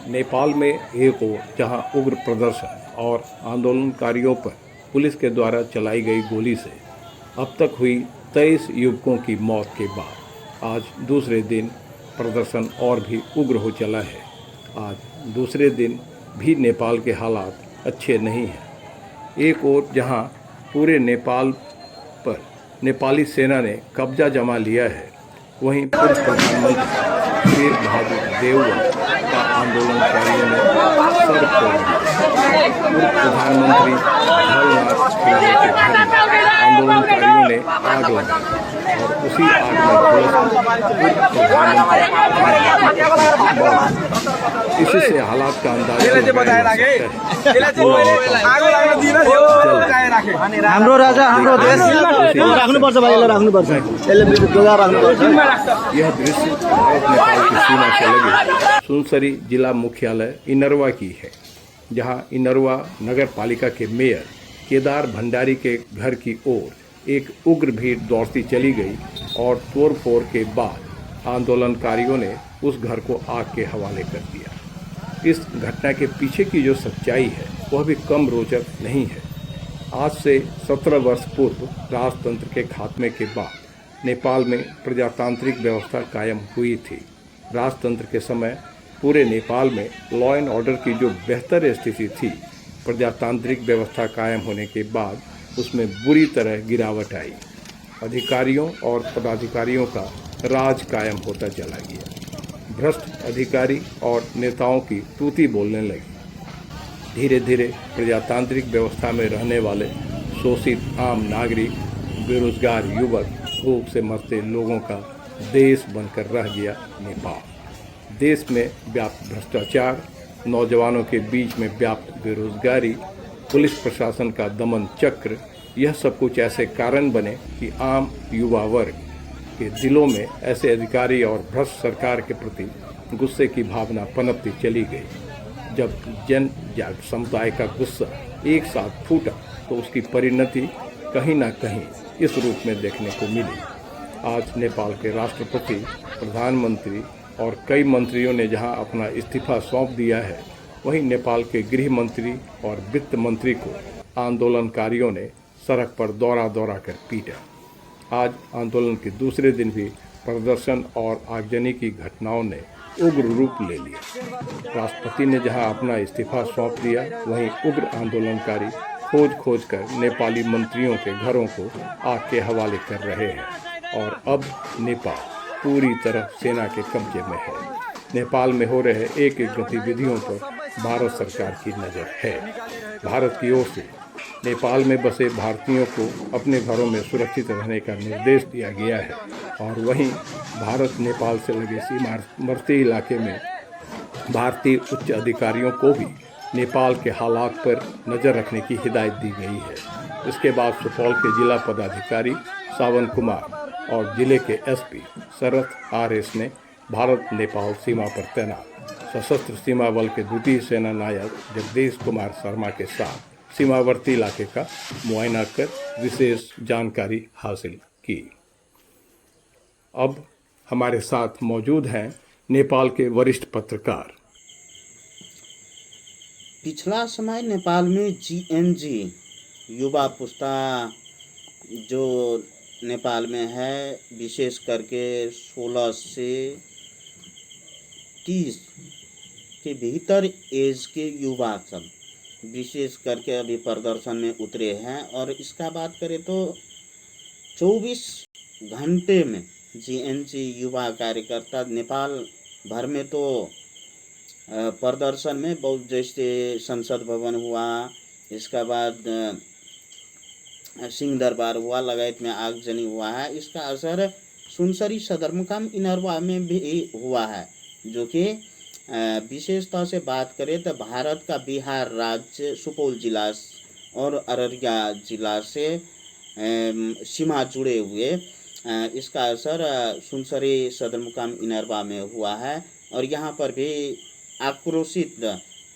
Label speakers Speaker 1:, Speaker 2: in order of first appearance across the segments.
Speaker 1: नेपाल में एक ओर जहां उग्र प्रदर्शन और आंदोलनकारियों पर पुलिस के द्वारा चलाई गई गोली से अब तक हुई 23 युवकों की मौत के बाद आज दूसरे दिन प्रदर्शन और भी उग्र हो चला है। आज दूसरे दिन भी नेपाल के हालात अच्छे नहीं हैं। एक ओर जहां पूरे नेपाल पर नेपाली सेना ने कब्जा जमा लिया है, वहीं पूर्व प्रधानमंत्री शेर बहादुर देउवा का आंदोलनकारियों ने सर फोड़ दिया। पूर्व प्रधानमंत्री जवाहरलाल नेहरू के घर में आंदोलनकारियों ने आग लगाई और उसी आग में इसी से हालात का अंदाजा
Speaker 2: हाम्रो राजा हाम्रो देश राख्नुपर्छ भाइ, यसलाई राख्नुपर्छ, यसले जोगा राख्नुपर्छ।
Speaker 1: यह दृश्य भारत नेपाल की सीमा से लगे सुनसरी जिला मुख्यालय इनरवा की है, जहां इनरवा नगर पालिका के मेयर केदार भंडारी के घर की ओर एक उग्र भीड़ दौड़ती चली गई और तोड़फोड़ के बाद आंदोलनकारियों ने उस घर को आग के हवाले कर दिया। इस घटना के पीछे की जो सच्चाई है वह भी कम रोचक नहीं है। आज से 17 वर्ष पूर्व राजतंत्र के खात्मे के बाद नेपाल में प्रजातांत्रिक व्यवस्था कायम हुई थी। राजतंत्र के समय पूरे नेपाल में लॉ एंड ऑर्डर की जो बेहतर स्थिति थी, प्रजातांत्रिक व्यवस्था कायम होने के बाद उसमें बुरी तरह गिरावट आई। अधिकारियों और पदाधिकारियों का राज कायम होता चला गया। भ्रष्ट अधिकारी और नेताओं की तूती बोलने लगी। धीरे धीरे प्रजातांत्रिक व्यवस्था में रहने वाले शोषित आम नागरिक, बेरोजगार युवक, भूख से मरते लोगों का देश बनकर रह गया नेपाल। देश में व्याप्त भ्रष्टाचार, नौजवानों के बीच में व्याप्त बेरोजगारी, पुलिस प्रशासन का दमन चक्र, यह सब कुछ ऐसे कारण बने कि आम युवा वर्ग के दिलों में ऐसे अधिकारी और भ्रष्ट सरकार के प्रति गुस्से की भावना पनपती चली गई। जब जन जागृत समुदाय का गुस्सा एक साथ फूटा तो उसकी परिणति कहीं ना कहीं इस रूप में देखने को मिली। आज नेपाल के राष्ट्रपति, प्रधानमंत्री और कई मंत्रियों ने जहां अपना इस्तीफा सौंप दिया है, वहीं नेपाल के गृह मंत्री और वित्त मंत्री को आंदोलनकारियों ने सड़क पर दौड़ा दौड़ा कर पीटा। आज आंदोलन के दूसरे दिन भी प्रदर्शन और आगजनी की घटनाओं ने उग्र रूप ले लिया। राष्ट्रपति ने जहां अपना इस्तीफा सौंप दिया, वहीं उग्र आंदोलनकारी खोज कर नेपाली मंत्रियों के घरों को आग के हवाले कर रहे हैं और अब नेपाल पूरी तरह सेना के कब्जे में है। नेपाल में हो रहे एक एक गतिविधियों पर भारत सरकार की नज़र है। भारत की ओर से नेपाल में बसे भारतीयों को अपने घरों में सुरक्षित रहने का निर्देश दिया गया है और वहीं भारत नेपाल से लगे सीमावर्ती इलाके में भारतीय उच्च अधिकारियों को भी नेपाल के हालात पर नज़र रखने की हिदायत दी गई है। इसके बाद सुपौल के जिला पदाधिकारी सावन कुमार और जिले के एसपी शरद RS ने भारत नेपाल सीमा पर तैनात सशस्त्र सीमा बल के द्वितीय सेना नायक जगदीश कुमार शर्मा के साथ सीमावर्ती इलाके का मुआयना कर विशेष जानकारी हासिल की। अब हमारे साथ मौजूद हैं नेपाल के वरिष्ठ पत्रकार।
Speaker 2: पिछला समय नेपाल में GNG युवा पुस्ता जो नेपाल में है, विशेष करके 16 से 30 के भीतर एज के युवा सब विशेष करके अभी प्रदर्शन में उतरे हैं। और इसका बात करें तो 24 घंटे में GNG युवा कार्यकर्ता नेपाल भर में तो प्रदर्शन में बहुत, जैसे संसद भवन हुआ, इसका बाद सिंह दरबार हुआ, लगायत में आगजनी हुआ है। इसका असर सुनसरी सदरमुकाम इनरवा में भी हुआ है, जो कि विशेषता से बात करें तो भारत का बिहार राज्य सुपौल जिला और अररिया जिला से सीमा जुड़े हुए, इसका असर सुनसरी सदरमुकाम इनरवा में हुआ है। और यहाँ पर भी आक्रोशित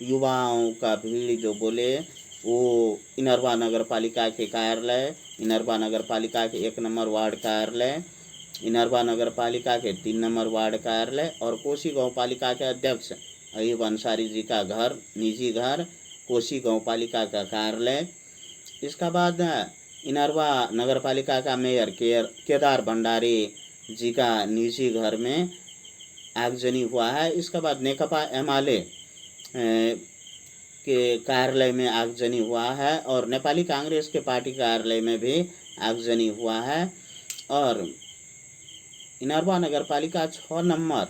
Speaker 2: युवाओं का भीड़ जो बोले वो इनरवा नगर पालिका के कार्यालय, इनरवा नगर पालिका के 1 नंबर वार्ड कार्यालय, इनरवा नगर पालिका के 3 नंबर वार्ड कार्यालय और कोसी गाँव पालिका के अध्यक्ष अयूब अंसारी जी का घर, निजी घर, कोसी गांव पालिका का कार्यालय। इसका बाद इनरवा नगर पालिका का मेयर केदार भंडारी जी का निजी घर में आगजनी हुआ है। इसके बाद नेकपा एमाले के कार्यालय में आगजनी हुआ है और नेपाली कांग्रेस के पार्टी कार्यालय में भी आगजनी हुआ है। और इनरवा नगर पालिका 6 नंबर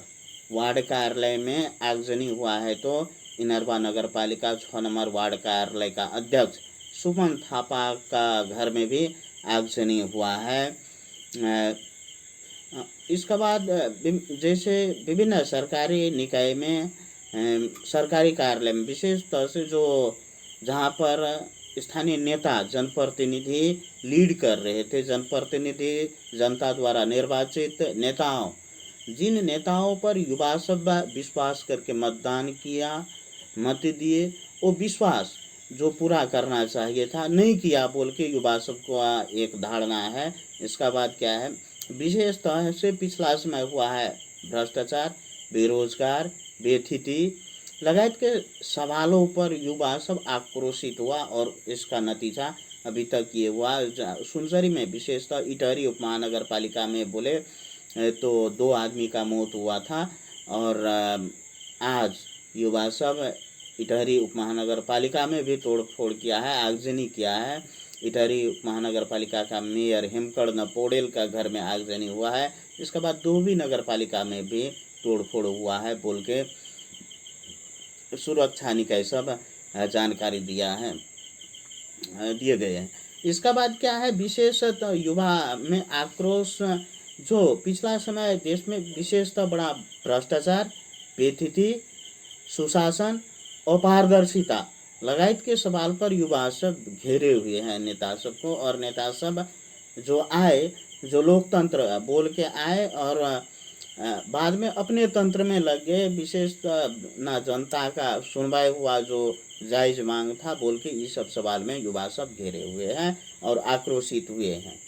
Speaker 2: वार्ड कार्यालय में आगजनी हुआ है। तो इनरवा नगर पालिका 6 नंबर वार्ड कार्यालय का अध्यक्ष सुमन थापा का घर में भी आगजनी हुआ है। इसके बाद जैसे विभिन्न सरकारी निकाय में, सरकारी कार्यालय में, विशेष तौर से जो जहाँ पर स्थानीय नेता जनप्रतिनिधि लीड कर रहे थे, जनप्रतिनिधि जनता द्वारा निर्वाचित नेताओं, जिन नेताओं पर युवा सब विश्वास करके मतदान किया, मत दिए, वो विश्वास जो पूरा करना चाहिए था नहीं किया बोल के युवा सब को एक धारणा है। इसका बाद क्या है, विशेष तौर से पिछला समय हुआ है भ्रष्टाचार, बेरोजगार, बेथिति लगायत के सवालों पर युवा सब आक्रोशित हुआ और इसका नतीजा अभी तक ये हुआ। सुनसरी में विशेषतः इटहरी उपमहानगर पालिका में बोले तो 2 आदमी का मौत हुआ था और आज युवा सब इटहरी उपमहानगर पालिका में भी तोड़फोड़ किया है, आगजनी किया है। इटहरी उपमहानगर पालिका का मेयर हेमकर्ण पौडेल का घर में आगजनी हुआ है। इसके बाद दोहबी नगर पालिका में भी तोड़फोड़ हुआ है बोल के सुरक्षा निकाय सब जानकारी दिए गए हैं। इसका बाद क्या है, विशेषतः युवा में आक्रोश जो पिछला समय देश में विशेषतः बड़ा भ्रष्टाचार, बेथिति, सुशासन, अपारदर्शिता लगायत के सवाल पर युवा सब घेरे हुए हैं नेता सबको। और नेता सब जो आए, जो लोकतंत्र बोल के आए और बाद में अपने तंत्र में लग गए। विशेष ना जनता का सुनवाई हुआ जो जायज मांग था बोल के इस सब सवाल में युवा सब घेरे हुए हैं और आक्रोशित हुए हैं।